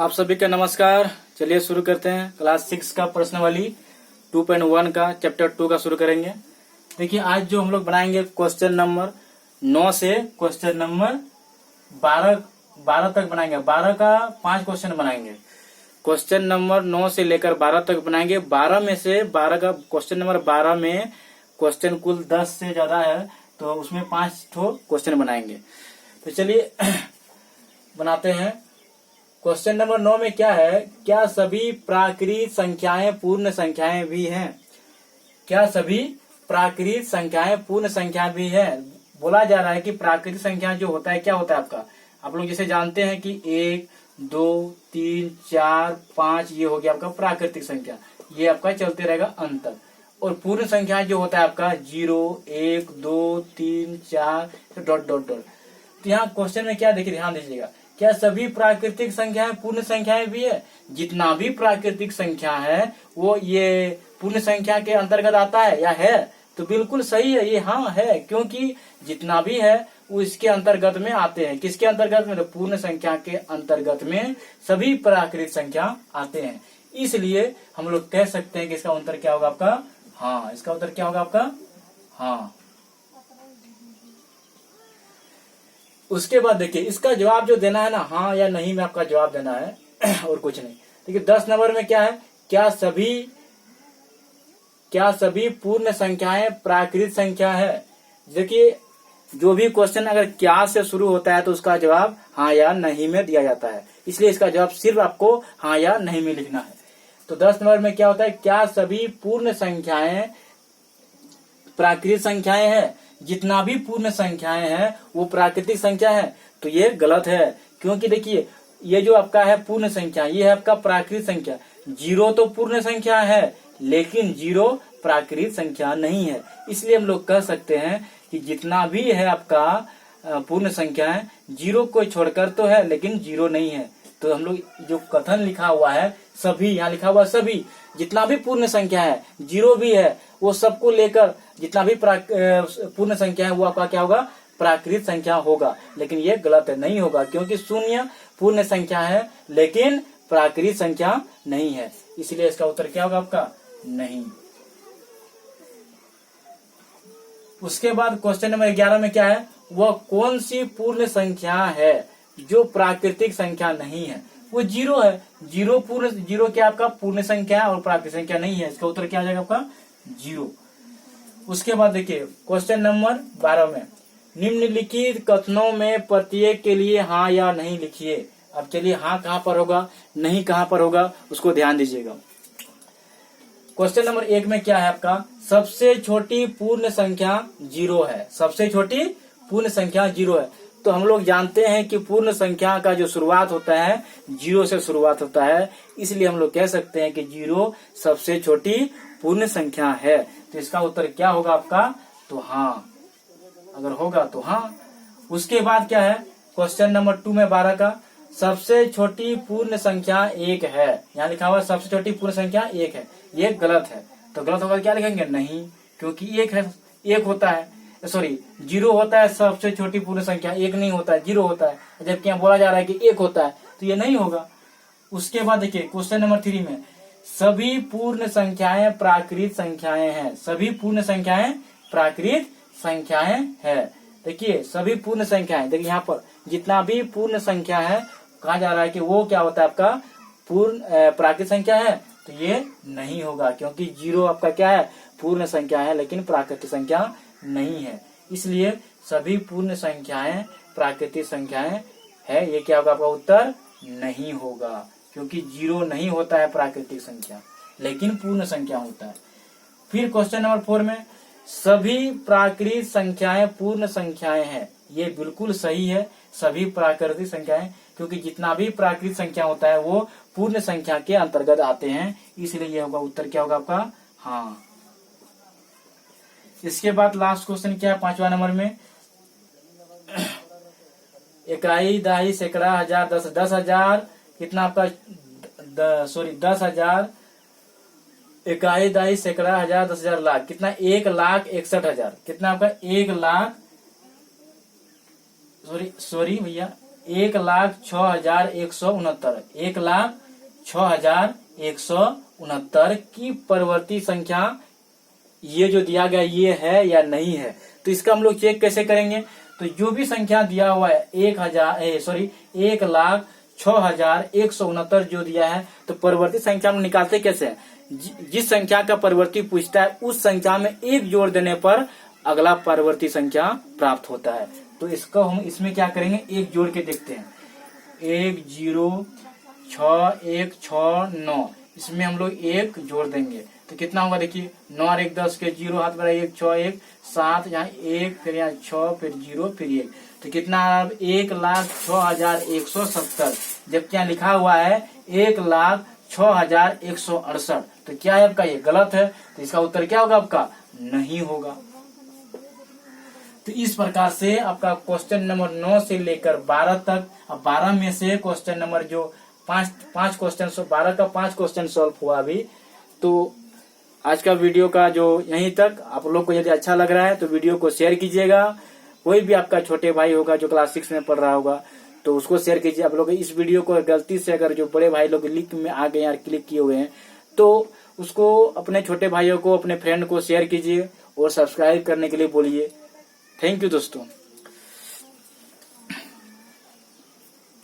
आप सभी का नमस्कार। चलिए शुरू करते हैं। क्लास 6 का प्रश्नावली 2.1 का चैप्टर 2 का शुरू करेंगे। देखिए आज जो हम लोग बनाएंगे क्वेश्चन नंबर 9 से क्वेश्चन नंबर 12 तक बनाएंगे। 12 का 5 क्वेश्चन बनाएंगे। क्वेश्चन नंबर 9 से लेकर 12 तक बनाएंगे। 12 में से 12 का क्वेश्चन नंबर 12 में क्वेश्चन कुल 10 से ज्यादा है, तो उसमें 5 ठो क्वेश्चन बनाएंगे। तो चलिए बनाते हैं। क्वेश्चन नंबर 9 में क्या है, क्या सभी प्राकृत संख्याएं पूर्ण संख्याएं भी हैं? क्या सभी प्राकृत संख्याएं पूर्ण संख्या भी है? बोला जा रहा है कि प्राकृतिक संख्या जो होता है क्या होता है आपका, आप लोग जैसे जानते हैं कि 1, 2, 3, 4, 5 ये हो गया आपका प्राकृतिक संख्या, ये आपका चलते रहेगा अंतर। और पूर्ण संख्या जो होता है आपका 0, 1, 2, 3, 4 डॉट डॉट डॉट। तो यहाँ क्वेश्चन में क्या देखिए, ध्यान दीजिएगा, क्या सभी प्राकृतिक संख्याएं पूर्ण संख्याएं भी है? जितना भी प्राकृतिक संख्या है वो ये पूर्ण संख्या के अंतर्गत आता है या है? तो बिल्कुल सही है, ये हाँ है, क्योंकि जितना भी है वो इसके अंतर्गत में आते हैं। किसके अंतर्गत में? तो पूर्ण संख्या के अंतर्गत में सभी प्राकृतिक संख्या आते हैं। इसलिए हम लोग कह सकते हैं कि इसका उत्तर क्या होगा आपका? हाँ। इसका उत्तर क्या होगा आपका? हाँ। उसके बाद देखिए इसका जवाब जो देना है ना, हाँ या नहीं में आपका जवाब देना है और कुछ नहीं। देखिए 10 नंबर में क्या है, क्या सभी पूर्ण संख्याएं प्राकृत संख्या है? देखिए जो भी क्वेश्चन अगर क्या से शुरू होता है तो उसका जवाब हाँ या नहीं में दिया जाता है, इसलिए इसका जवाब सिर्फ आपको हाँ या नहीं में लिखना है। तो 10 नंबर में क्या होता है, क्या सभी पूर्ण संख्याएं प्राकृत संख्याएं हैं? जितना भी पूर्ण संख्याएं हैं वो प्राकृतिक संख्या है। तो ये गलत है, क्योंकि देखिए ये जो आपका है पूर्ण संख्या, ये है आपका प्राकृत संख्या। 0 तो पूर्ण संख्या है लेकिन 0 प्राकृत संख्या नहीं है। इसलिए हम लोग कह सकते हैं कि जितना भी है आपका पूर्ण संख्या है, 0 को छोड़कर तो है लेकिन 0 नहीं है। तो हम लोग जो कथन लिखा हुआ है सभी, यहाँ लिखा हुआ सभी, जितना भी पूर्ण संख्या है, 0 भी है, वो सबको लेकर जितना भी पूर्ण संख्या है वो आपका क्या होगा? प्राकृत संख्या होगा। लेकिन ये गलत है, नहीं होगा, क्योंकि 0 पूर्ण संख्या है लेकिन प्राकृत संख्या नहीं है। इसलिए इसका उत्तर क्या होगा आपका? नहीं। उसके बाद क्वेश्चन नंबर 11 में क्या है, वह कौन सी पूर्ण संख्या है जो प्राकृतिक संख्या नहीं है? वो 0 है। 0 क्या आपका पूर्ण संख्या है और प्राकृतिक संख्या नहीं है। इसका उत्तर क्या आ जाएगा आपका? 0। उसके बाद देखिए क्वेश्चन नंबर 12 में, निम्नलिखित कथनों में प्रत्येक के लिए हाँ या नहीं लिखिए। अब चलिए हाँ कहाँ पर होगा, नहीं कहाँ पर होगा, उसको ध्यान दीजिएगा। क्वेश्चन नंबर 1 में क्या है आपका, सबसे छोटी पूर्ण संख्या 0 है। सबसे छोटी पूर्ण संख्या 0 है। तो हम लोग जानते हैं कि पूर्ण संख्या का जो शुरुआत होता है 0 से शुरुआत होता है, इसलिए हम लोग कह सकते हैं कि 0 सबसे छोटी पूर्ण संख्या है। तो इसका उत्तर क्या होगा आपका? तो हाँ। अगर होगा तो हाँ। उसके बाद क्या है, क्वेश्चन नंबर 2 में 12 का, सबसे छोटी पूर्ण संख्या 1 है। यहाँ लिखा हुआ सबसे छोटी पूर्ण संख्या 1 है, ये गलत है। तो गलत होगा क्या लिखेंगे? नहीं, क्योंकि 1 है, 1 होता है, सॉरी 0 होता है सबसे छोटी पूर्ण संख्या, 1 नहीं होता है, 0 होता है। जबकि यहाँ बोला जा रहा है कि 1 होता है, तो ये नहीं होगा। उसके बाद देखिए क्वेश्चन नंबर 3 में, सभी पूर्ण संख्याएं प्राकृत संख्याएं हैं। सभी पूर्ण संख्याएं प्राकृत संख्याएं है। देखिए सभी पूर्ण संख्याएं, देखिए यहाँ पर जितना भी पूर्ण संख्या है कहा जा रहा है कि वो क्या होता है आपका? पूर्ण प्राकृत संख्या है। तो ये नहीं होगा, क्योंकि 0 आपका क्या है? पूर्ण संख्या है लेकिन प्राकृतिक संख्या नहीं है। इसलिए सभी पूर्ण संख्याएं प्राकृतिक संख्याएं है, ये क्या होगा आपका उत्तर? नहीं होगा, क्योंकि 0 नहीं होता है प्राकृतिक संख्या लेकिन पूर्ण संख्या होता है। फिर क्वेश्चन नंबर 4 में, सभी प्राकृतिक संख्याएं पूर्ण संख्याएं हैं। ये बिल्कुल सही है, सभी प्राकृतिक संख्याएं, क्योंकि जितना भी प्राकृतिक संख्या होता है वो पूर्ण संख्या के अंतर्गत आते हैं, इसलिए ये होगा उत्तर क्या होगा आपका? हाँ। इसके बाद लास्ट क्वेश्चन क्या है 5वां नंबर में, इकाई, दहाई, सैकड़ा, हजार, 10,000 कितना आपका? 10,000 इकाई, दहाई, सैकड़ा, हजार, 10,000, लाख कितना? 1,61,000। कितना आपका? 1 लाख, सॉरी भैया, 1,06,169 1,06,169 की परिवर्ती संख्या ये जो दिया गया ये है या नहीं है। तो इसका हम लोग चेक कैसे करेंगे? तो जो भी संख्या दिया हुआ है 1,06,169 जो दिया है, तो परिवर्ती संख्या में निकालते कैसे हैं? जिस संख्या का परिवर्ती पूछता है उस संख्या में एक जोड़ देने पर अगला परिवर्ती संख्या प्राप्त होता है। तो इसको हम इसमें क्या करेंगे, एक जोड़ के देखते हैं। 1,0,6,1,6,9 इसमें हम लोग एक जोड़ देंगे तो कितना होगा? देखिए 9 और 1 10 के 0 हाथ बढ़ा 1 6 1 7 यहाँ 1 फिर यहाँ 6 फिर 0 फिर 1 तो कितना? 1,06,170 जबकि यहाँ लिखा हुआ है 1,06,168 तो क्या है आपका? ये गलत है। तो इसका उत्तर क्या होगा आपका? नहीं होगा। तो इस प्रकार से आपका क्वेश्चन नंबर 9 से लेकर 12 तक, अब 12 में से क्वेश्चन नंबर जो पांच क्वेश्चन 12 का 5 क्वेश्चन सॉल्व हुआ अभी। तो आज का वीडियो का जो यहीं तक। आप लोग को यदि अच्छा लग रहा है तो वीडियो को शेयर कीजिएगा। कोई भी आपका छोटे भाई होगा जो क्लास 6 में पढ़ रहा होगा तो उसको शेयर कीजिए। आप लोग इस वीडियो को गलती से अगर जो बड़े भाई लोग लिंक में आ गए और क्लिक किए हुए हैं तो उसको अपने छोटे भाइयों को, अपने फ्रेंड को शेयर कीजिए और सब्सक्राइब करने के लिए बोलिए। थैंक यू दोस्तों।